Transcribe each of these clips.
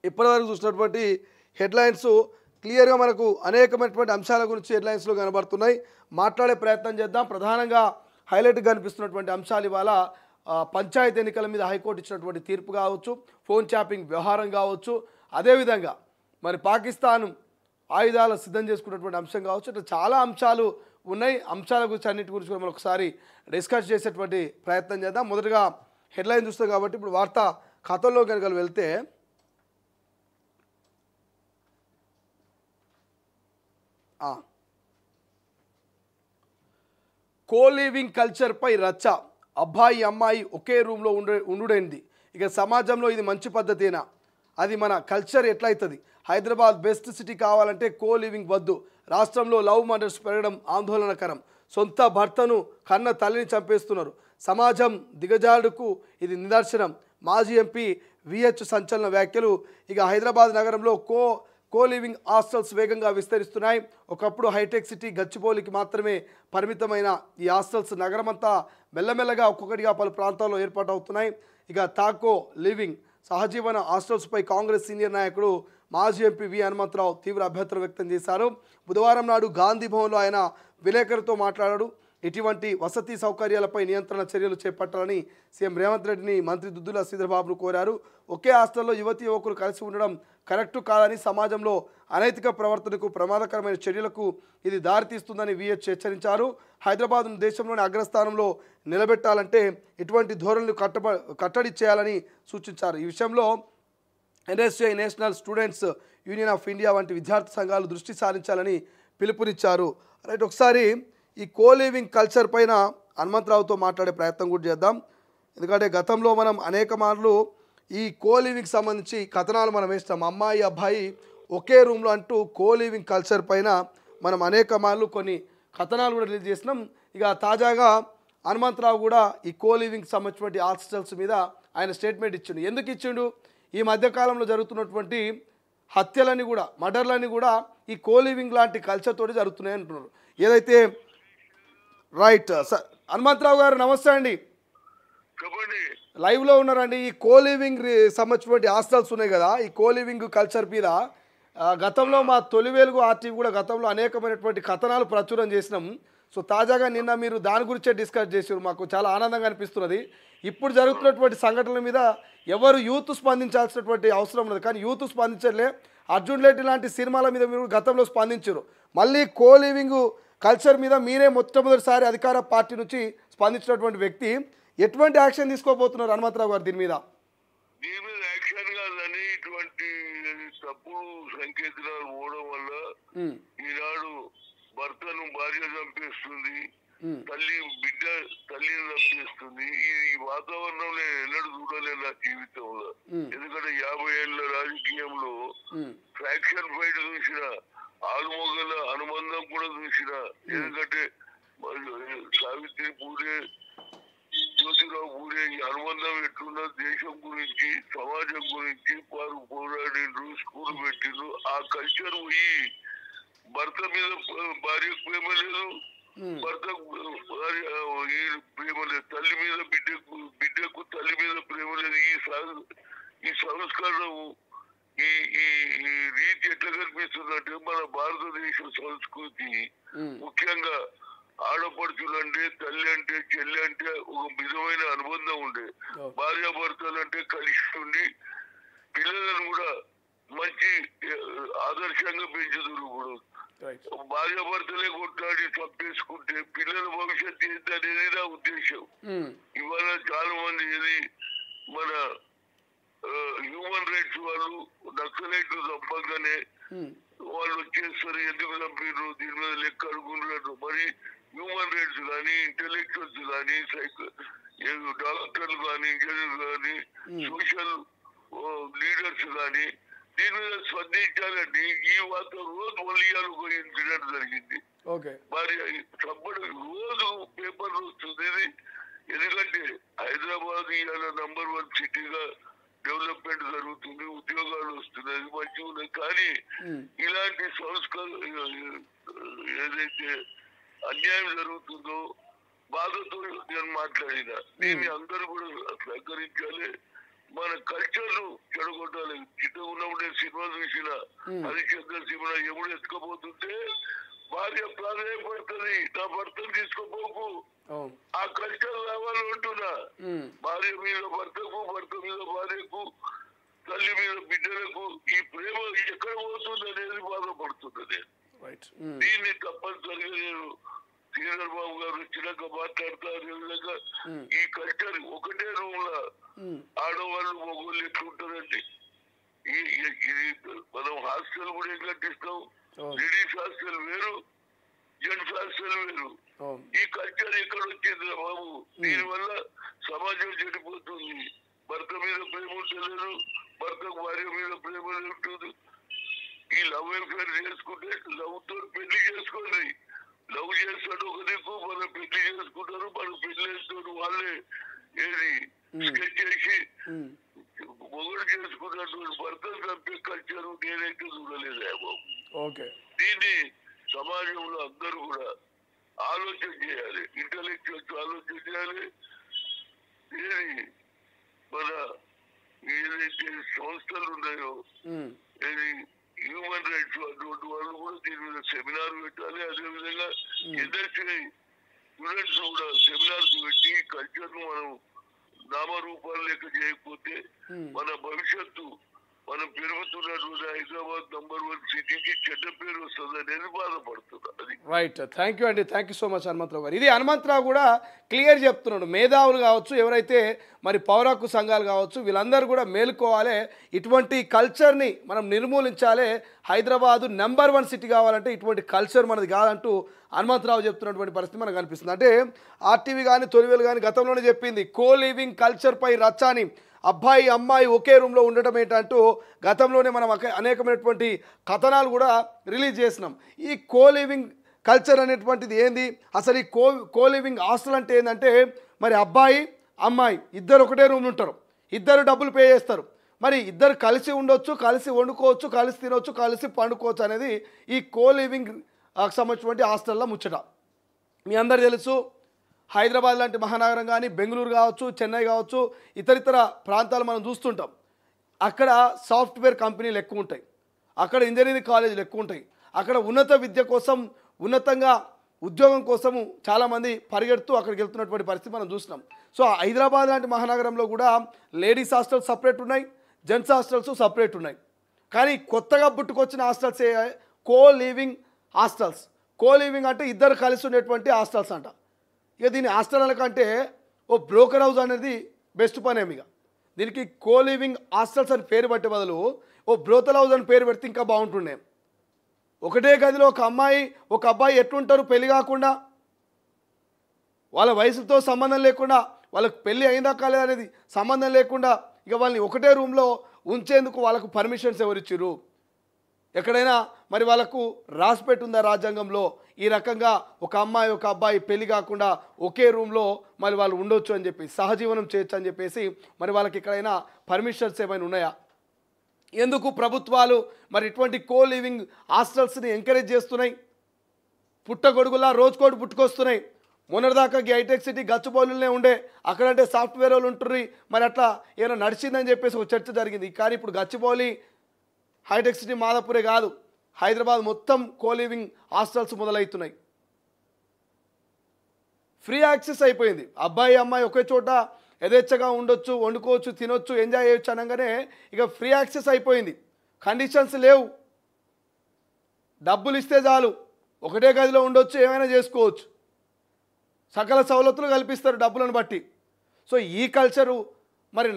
ఇప్పటివరకు చూసినటువంటి హెడ్లైన్స్ క్లియర్గా మనకు అనేకమైనటువంటి అంశాల గురించి హెడ్లైన్స్లో కనబడుతున్నాయి. మాట్లాడే ప్రయత్నం చేద్దాం. ప్రధానంగా హైలైట్గా కనిపిస్తున్నటువంటి అంశాలు ఇవాళ పంచాయతీ ఎన్నికల మీద హైకోర్టు ఇచ్చినటువంటి తీర్పు కావచ్చు, ఫోన్ ట్యాపింగ్ వ్యవహారం కావచ్చు, అదేవిధంగా మరి పాకిస్తాన్ ఆయుధాలు సిద్ధం చేసుకున్నటువంటి అంశం కావచ్చు, ఇట్లా చాలా అంశాలు ఉన్నాయి. అంశాల గురించి అన్నిటి గురించి కూడా మనం ఒకసారి డిస్కస్ చేసేటువంటి ప్రయత్నం చేద్దాం. మొదటగా హెడ్లైన్ చూస్తాం కాబట్టి ఇప్పుడు వార్తా కథల్లో కనుక వెళ్తే కోలివింగ్ కల్చర్పై రచ్చ, అబ్బాయి అమ్మాయి ఒకే రూమ్లో ఉండుడైంది. ఇక సమాజంలో ఇది మంచి పద్ధతేనా? అది మన కల్చర్ ఎట్లయితుంది? హైదరాబాద్ బెస్ట్ సిటీ కావాలంటే కోలివింగ్ వద్దు. రాష్ట్రంలో లవ్ మర్డర్స్ పెరగడం ఆందోళనకరం. సొంత భర్తను కన్న తల్లిని చంపేస్తున్నారు. సమాజం దిగజారుడుకు ఇది నిదర్శనం. మాజీ ఎంపీ విహెచ్ సంచలన వ్యాఖ్యలు. ఇక హైదరాబాద్ నగరంలో కోలివింగ్ హాస్టల్స్ వేగంగా విస్తరిస్తున్నాయి. ఒకప్పుడు హైటెక్ సిటీ గచ్చిబౌలికి మాత్రమే పరిమితమైన ఈ హాస్టల్స్ నగరమంతా మెల్లమెల్లగా ఒక్కొక్కటిగా పలు ప్రాంతాల్లో ఏర్పాటవుతున్నాయి. ఇక తాకో లివింగ్ సహజీవన హాస్టల్స్పై కాంగ్రెస్ సీనియర్ నాయకుడు మాజీ ఎంపీ వి హనుమంతరావు తీవ్ర అభ్యంతరం వ్యక్తం చేశారు. బుధవారం నాడు గాంధీ భవన్లో ఆయన విలేకరులతో మాట్లాడాడు. ఇటువంటి వసతి సౌకర్యాలపై నియంత్రణ చర్యలు చేపట్టాలని సీఎం రేవంత్ రెడ్డిని మంత్రి దుద్దుల శ్రీధర్బాబును కోరారు. ఒకే హాస్టల్లో యువతీ యువకులు కలిసి ఉండడం కరెక్టు కాదని, సమాజంలో అనైతిక ప్రవర్తనకు ప్రమాదకరమైన చర్యలకు ఇది దారితీస్తుందని విహెచ్ హెచ్చరించారు. హైదరాబాద్ను దేశంలోని అగ్రస్థానంలో నిలబెట్టాలంటే ఇటువంటి ధోరణులు కట్టడి చేయాలని సూచించారు. ఈ విషయంలో NSA national students union of India వంటి విద్యార్థి సంఘాలు దృష్టి సారించాలని పిలుపునిచ్చారు. రైట్, ఒకసారి ఈ కోలివింగ్ కల్చర్ పైన హనుమంతరావుతో మాట్లాడే ప్రయత్నం కూడా చేద్దాం. ఎందుకంటే గతంలో మనం అనేక మార్లు ఈ కోలివింగ్కి సంబంధించి కథనాలు మనం వేస్తాం. అమ్మాయి అబ్బాయి ఒకే రూమ్లో అంటూ కోలివింగ్ కల్చర్ పైన మనం అనేక మార్లు కొన్ని కథనాలు కూడా రిలీజ్ చేసినాం. ఇక తాజాగా హనుమంతరావు కూడా ఈ కోలివింగ్కి సంబంధించినటువంటి హాస్టల్స్ మీద ఆయన స్టేట్మెంట్ ఇచ్చిండు. ఎందుకు ఇచ్చిండు? ఈ మధ్యకాలంలో జరుగుతున్నటువంటి హత్యలని కూడా, మర్డర్లని కూడా ఈ కోలివింగ్ లాంటి కల్చర్ తోటి జరుగుతున్నాయి అంటున్నారు. ఏదైతే రైట్ సార్ హనుమంతరావు గారు నమస్తే అండి, లైవ్లో ఉన్నారండి. ఈ కోలివింగ్ సంబంధించినటువంటి హాస్టల్స్ ఉన్నాయి కదా, ఈ కోలివింగ్ కల్చర్ మీద గతంలో మా తొలి వెలుగు ఆర్టీవీ కూడా గతంలో అనేకమైనటువంటి కథనాలు ప్రచురం చేసినాం. సో తాజాగా నిన్న మీరు దాని గురించే డిస్కస్ చేసారు. మాకు చాలా ఆనందంగా అనిపిస్తున్నది. ఇప్పుడు జరుగుతున్నటువంటి సంఘటనల మీద ఎవరు యూత్ స్పందించాల్సినటువంటి అవసరం ఉన్నది, కానీ యూత్ స్పందించలే. అర్జున్ రెడ్డి లాంటి సినిమాల మీద మీరు గతంలో స్పందించారు. మళ్ళీ కోలివింగ్ కల్చర్ మీద మీరే మొట్టమొదటిసారి అధికార పార్టీ నుంచి స్పందించినటువంటి వ్యక్తి. ఎటువంటి యాక్షన్ తీసుకోబోతున్నారు హనుమంతరావు గారు దీని మీద? యాక్షన్ కాదని ఇటువంటి తప్పుడు సంకేతాలు పోవడం వల్ల ఈనాడు భర్తను భార్య చంపేస్తుంది, తల్లిని చంపేస్తుంది. ఈ వాతావరణం నేను ఎన్నడూ చూడలేదు నా జీవితంలో. ఎందుకంటే 50 ఏళ్ల రాజకీయంలో ఫ్యాక్షన్ ఫైట్ చూసిన, ఆలుమొగల అనుబంధం కూడా చూసిన. ఎందుకంటే సావిత్రి పూలే, జ్యోతిరావు పూలే ఈ అనుబంధం ఎట్లున్న దేశం గురించి, సమాజం గురించి వారు పోరాడిండ్రు, స్కూల్ పెట్టిండ్రు. ఆ కల్చర్ పోయి భర్త మీద భార్యకు ప్రేమ లేదు, భర్తకు భార్య ప్రేమ లేదు, తల్లి మీద బిడ్డకు తల్లి మీద ప్రేమ లేదు. ఈ సంస్కారం, ఈ రీతి ఎట్లా కనిపిస్తుందంటే మన భారతదేశ సంస్కృతి ముఖ్యంగా ఆడపడుచులంటే, తల్లి అంటే, చెల్లి అంటే ఒక విధమైన అనుబంధం ఉండే. భార్యాభర్తలు అంటే కలిసి ఉండి పిల్లలను కూడా మంచి ఆదర్శంగా పెంచుతారు. ఇప్పుడు భార్యాభర్తలే కొట్లాడి చంపేసుకుంటే పిల్లల భవిష్యత్తు ఏంటి అనేది నా ఉద్దేశం. ఇవాళ చాలా మంది ఏది మన హ్యూమన్ రైట్స్ వాళ్ళు నక్సలైట్లు చంపగానే వాళ్ళు వచ్చేస్తారు, ఎందుకు చంపారు, దీని మీద లెక్క అడుగుతున్నారు. మరి హ్యూమన్ రైట్స్ కానీ, ఇంటెలెక్చువల్స్ కానీ, డాక్టర్లు కానీ, ఇంజనీర్లు కానీ, సోషల్ లీడర్స్ కానీ దీని మీద స్పందించాలండి. ఈ రోజు వలియాలు ఒక ఇన్సిడెంట్ జరిగింది. మరి చంపడం రోజు పేపర్ వస్తుంది. ఎందుకంటే హైదరాబాద్ ఇవాళ నంబర్ 1 సిటీగా డెవలప్మెంట్ జరుగుతుంది, ఉద్యోగాలు వస్తున్నాయి, మంచిగా ఉన్నాయి. కానీ ఇలాంటి సంస్కారం ఏదైతే అన్యాయం జరుగుతుందో బాధతో నేను మాట్లాడిన. దీన్ని అందరూ కూడా సహకరించాలి. మన కల్చర్ ను చెడగొట్టాలి. చిన్న ఉన్నప్పుడు నేను సినిమా చూసిన హరిచంద్ర సినిమా ఎముడు ఎత్తుకపోతుంటే భార్య ప్రాధాన్యపడుతుంది నా భర్తను తీసుకోపోకు ఆ కల్చర్ రావాలి అంటున్నా భార్య మీద భర్తకు భర్త మీద భార్యకు తల్లి మీద బిడ్డలకు ఈ ప్రేమ ఎక్కడ పోతుంది అనేది బాధపడుతుంది దీన్ని తప్పనిసరిగా నేను శ్రీధర్ బాబు గారు వచ్చినాక మాట్లాడతా అదే విధంగా ఈ కల్చర్ ఒకటే రూమ్ లా ఆడవాళ్ళు మగవాళ్ళు ఎట్లుంటారండి మనం హాస్టల్ కూడా ఏం కట్టిస్తాం లేడీస్ హాస్టల్ వేరు జెంట్స్ హాస్టల్ వేరు ఈ కల్చర్ ఎక్కడ వచ్చింది బాబు దీనివల్ల సమాజం చెడిపోతుంది భర్త మీద ప్రేమ ఉండలేదు భర్తకు భార్య మీద ప్రేమ ఉంటుంది ఈ లవ్ అఫేర్ చేసుకుంటే లవ్ తో పెళ్లి చేసుకోండి లవ్ చేస్తాడు ఒక దిక్కు మనం పెళ్లి చేసుకుంటారు మనం పెళ్లి చేస్తాడు వాళ్ళే ఏది స్కెచ్ చేసి మొగుడు చేసుకున్నటువంటి భర్తను చంపే కల్చర్ నేనైతే చూడలేదా బాబు దీన్ని సమాజంలో అందరూ కూడా ఆలోచన చేయాలి ఇంటలెక్చువల్స్ ఆలోచన చేయాలి ఏది మన ఏదైతే సంస్థలు ఉన్నాయో ఏది హ్యూమన్ రైట్స్ అటువంటి వాళ్ళు కూడా దీని మీద సెమినార్ పెట్టాలి అదేవిధంగా ఇండస్ట్రీ స్టూడెంట్స్ కూడా సెమినార్స్ పెట్టి కల్చర్ ను మనం నామరూపాలు లెక్క చేయకపోతే మన భవిష్యత్తు మనం పెరుగుతున్నటువంటి హైదరాబాద్ నంబర్ 1 సిటీకి చెడ్డ పేరు వస్తుంది అనేది బాధపడుతుంది. రైట్, థ్యాంక్ యూ అండి, thank you so much Hanumantharao గారు. ఇది హనుమంతరావు కూడా క్లియర్ చెప్తున్నాడు. మేధావులు కావచ్చు, ఎవరైతే మరి పౌరాకు సంఘాలు కావచ్చు, వీళ్ళందరూ కూడా మేలుకోవాలి. ఇటువంటి కల్చర్ని మనం నిర్మూలించాలి. హైదరాబాదు నంబర్ 1 సిటీ కావాలంటే ఇటువంటి కల్చర్ మనది కాదంటూ హనుమంతరావు చెప్తున్నటువంటి పరిస్థితి మనకు కనిపిస్తుంది. అంటే ఆర్టీవీ కానీ తొలివేలు కానీ గతంలోనే చెప్పింది కో లివింగ్ కల్చర్పై రచ్చాని అబ్బాయి అమ్మాయి ఒకే రూమ్లో ఉండటం ఏంటంటూ గతంలోనే మనం అనేకమైనటువంటి కథనాలు కూడా రిలీజ్ చేసినాం. ఈ కో లివింగ్ కల్చర్ అనేటువంటిది ఏంది, అసలు ఈ కో లివింగ్ హాస్టల్ అంటే ఏంటంటే మరి అబ్బాయి అమ్మాయి ఇద్దరు ఒకటే రూమ్ ఉంటారు, ఇద్దరు డబ్బులు పే చేస్తారు, మరి ఇద్దరు కలిసి ఉండొచ్చు, కలిసి వండుకోవచ్చు, కలిసి తినవచ్చు, కలిసి పండుకోవచ్చు అనేది ఈ కో లివింగ్ సంబంధించినటువంటి హాస్టల్లో ముచ్చట. మీ అందరు తెలుసు, హైదరాబాద్ లాంటి మహానగరం కానీ, బెంగళూరు కావచ్చు, చెన్నై కావచ్చు, ఇతరితర ప్రాంతాలు మనం చూస్తుంటాం. అక్కడ సాఫ్ట్వేర్ కంపెనీలు ఎక్కువ ఉంటాయి, అక్కడ ఇంజనీరింగ్ కాలేజీలు ఎక్కువ ఉంటాయి, అక్కడ ఉన్నత విద్య కోసం, ఉన్నతంగా ఉద్యోగం కోసము చాలామంది పరిగెడుతూ అక్కడికి వెళ్తున్నటువంటి పరిస్థితి మనం చూసినాం. సో హైదరాబాద్ లాంటి మహానగరంలో కూడా లేడీస్ హాస్టల్స్ సపరేట్ ఉన్నాయి, జెంట్స్ హాస్టల్స్ సపరేట్ ఉన్నాయి. కానీ కొత్తగా పుట్టుకొచ్చిన hostels co living hostels. Co living అంటే ఇద్దరు కలిసి ఉండేటువంటి హాస్టల్స్ అంట. ఇక దీని హాస్టల్ కంటే ఓ బ్రోకర్ హౌస్ అనేది బెస్ట్ పని ఏమిగా. దీనికి కో లివింగ్ హాస్టల్స్ అని పేరు పెట్టే బదులు ఓ బ్రోకర్ హౌస్ అని పేరు పెడితే ఇంకా బాగుంటుండే. ఒకటే గదిలో ఒక అమ్మాయి ఒక అబ్బాయి ఎట్లుంటారు పెళ్లి కాకుండా, వాళ్ళ వయసుతో సంబంధం లేకుండా, వాళ్ళకు పెళ్ళి అయిందా కాలేదనేది సంబంధం లేకుండా ఇక వాళ్ళని ఒకటే రూమ్లో ఉంచేందుకు వాళ్ళకు పర్మిషన్స్ ఎవరిచ్చిర్రు? ఎక్కడైనా మరి వాళ్ళకు రాసిపెట్టుందా రాజ్యాంగంలో ఈ రకంగా ఒక అమ్మాయి ఒక అబ్బాయి పెళ్లి కాకుండా ఒకే రూమ్లో మరి వాళ్ళు ఉండొచ్చు అని చెప్పి, సహజీవనం చేయొచ్చు అని చెప్పేసి మరి వాళ్ళకి ఎక్కడైనా పర్మిషన్స్ ఏమైనా ఉన్నాయా? ఎందుకు ప్రభుత్వాలు మరి ఇటువంటి కో లివింగ్ హాస్టల్స్ని ఎంకరేజ్ చేస్తున్నాయి? పుట్టగొడుగులా రోజుకోటి పుట్టుకొస్తున్నాయి. మొన్నటిదాకా హైటెక్ సిటీ గచ్చిబౌలిలోనే ఉండే, అక్కడంటే సాఫ్ట్వేర్ వాళ్ళు ఉంటుర్రి, మరి అట్లా ఏమైనా నడిచిందని చెప్పేసి ఒక చర్చ జరిగింది. కానీ ఇప్పుడు గచ్చిబౌలి, హైటెక్ సిటీ, మాదాపూరే కాదు, హైదరాబాద్ మొత్తం కో లివింగ్ హాస్టల్స్ మొదలవుతున్నాయి. ఫ్రీ యాక్సెస్ అయిపోయింది. అబ్బాయి అమ్మాయి ఒకే చోట యథేచ్ఛగా ఉండొచ్చు, వండుకోవచ్చు, తినొచ్చు, ఎంజాయ్ చేయొచ్చు అనగానే ఇక ఫ్రీ యాక్సెస్ అయిపోయింది. కండిషన్స్ లేవు, డబ్బులు ఇస్తే చాలు, ఒకటే గదిలో ఉండొచ్చు, ఏమైనా చేసుకోవచ్చు, సకల సవలతులు కల్పిస్తారు డబ్బులను బట్టి. సో ఈ కల్చరు మరి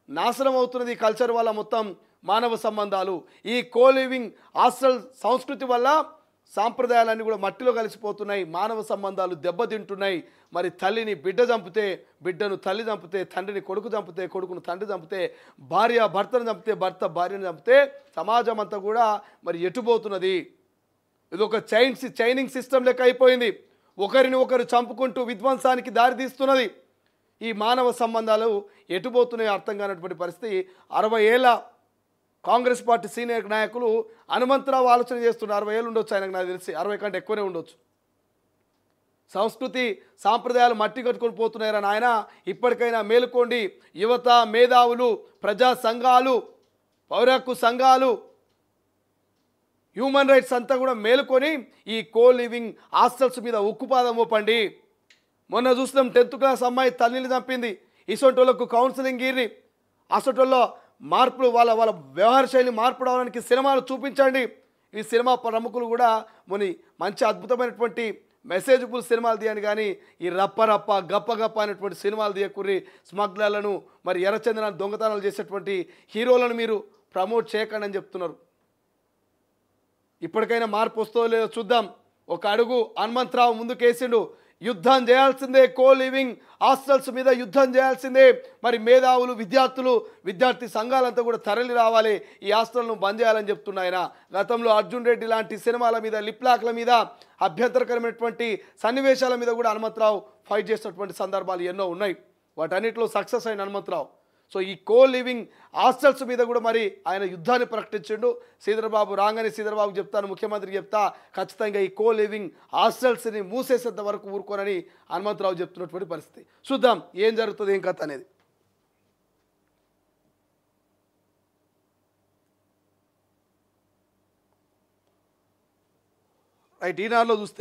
నాశనం అవుతున్నది. ఈ కల్చర్ వల్ల మొత్తం మానవ సంబంధాలు, ఈ కో లివింగ్ హాస్టల్ సంస్కృతి వల్ల సాంప్రదాయాలన్నీ కూడా మట్టిలో కలిసిపోతున్నాయి, మానవ సంబంధాలు దెబ్బతింటున్నాయి. మరి తల్లిని బిడ్డ చంపితే, బిడ్డను తల్లి చంపితే, తండ్రిని కొడుకు చంపితే, కొడుకును తండ్రి చంపితే, భార్య భర్తను చంపితే, భర్త భార్యను చంపితే సమాజం అంతా కూడా మరి ఎటుపోతున్నది. ఇది ఒక చైనింగ్ సిస్టమ్ లెక్క అయిపోయింది. ఒకరిని ఒకరు చంపుకుంటూ విధ్వంసానికి దారితీస్తున్నది. ఈ మానవ సంబంధాలు ఎటుపోతున్నాయో అర్థం కానటువంటి పరిస్థితి. 60 ఏళ్ళ కాంగ్రెస్ పార్టీ సీనియర్ నాయకులు హనుమంతరావు ఆలోచన చేస్తున్నారు. 60 ఏళ్ళు ఉండొచ్చు ఆయనకు, నాకు తెలిసి 60 కంటే ఎక్కువనే ఉండొచ్చు. సంస్కృతి సాంప్రదాయాలు మట్టి కట్టుకొని పోతున్నారని ఆయన ఇప్పటికైనా మేలుకోండి. యువత, మేధావులు, ప్రజా సంఘాలు పౌర హక్కు సంఘాలు హ్యూమన్ రైట్స్ అంతా కూడా మేలుకొని ఈ కో లివింగ్ హాస్టల్స్ మీద ఉక్కుపాదం మోపండి. మొన్న చూసినాం 10th క్లాస్ అమ్మాయి తల్లిని చంపింది. ఇసొంటి వాళ్ళకు కౌన్సిలింగ్ ఇర్రి అసొంటోళ్ళలో మార్పులు వాళ్ళ వాళ్ళ వ్యవహార శైలి మార్పు రావడానికి సినిమాలు చూపించండి. ఈ సినిమా ప్రముఖులు కూడా మంచి అద్భుతమైనటువంటి మెసేజ్ఫుల్ సినిమాలు తీయండి, కానీ ఈ రప్ప రప్ప గప్ప గప్ప అనేటువంటి సినిమాలు తీయకుర్రి. స్మగ్లర్లను మరి ఎర్రచందనాన్ని దొంగతనాలు చేసేటువంటి హీరోలను మీరు ప్రమోట్ చేయకండి అని చెప్తున్నారు. ఇప్పటికైనా మార్పు వస్తుందో లేదో చూద్దాం. ఒక అడుగు హనుమంతరావు ముందుకేసిండు. యుద్ధం చేయాల్సిందే, కో లివింగ్ హాస్టల్స్ మీద యుద్ధం చేయాల్సిందే. మరి మేధావులు విద్యార్థి సంఘాలంతా కూడా తరలి రావాలి, ఈ హాస్టల్ను బంద్ చేయాలని చెప్తున్నా ఆయన. గతంలో అర్జున్ రెడ్డి లాంటి సినిమాల మీద లిప్లాక్ల మీద అభ్యంతరకరమైనటువంటి సన్నివేశాల మీద కూడా హనుమంతరావు ఫైట్ చేసినటువంటి సందర్భాలు ఎన్నో ఉన్నాయి. వాటన్నిటిలో సక్సెస్ అయిన హనుమంతరావు. సో ఈ కో లివింగ్ హాస్టల్స్ మీద కూడా మరి ఆయన యుద్ధాన్ని ప్రకటించిండు. శ్రీధరబాబు రాగానే శ్రీధరబాబు చెప్తాను, ముఖ్యమంత్రికి చెప్తా, ఖచ్చితంగా ఈ కో లివింగ్ హాస్టల్స్ని మూసేసేంత వరకు ఊరుకోనని హనుమంతరావు చెప్తున్నటువంటి పరిస్థితి. చూద్దాం ఏం జరుగుతుంది, ఏం కథ అనేది. రైట్, ఈనాడులో చూస్తే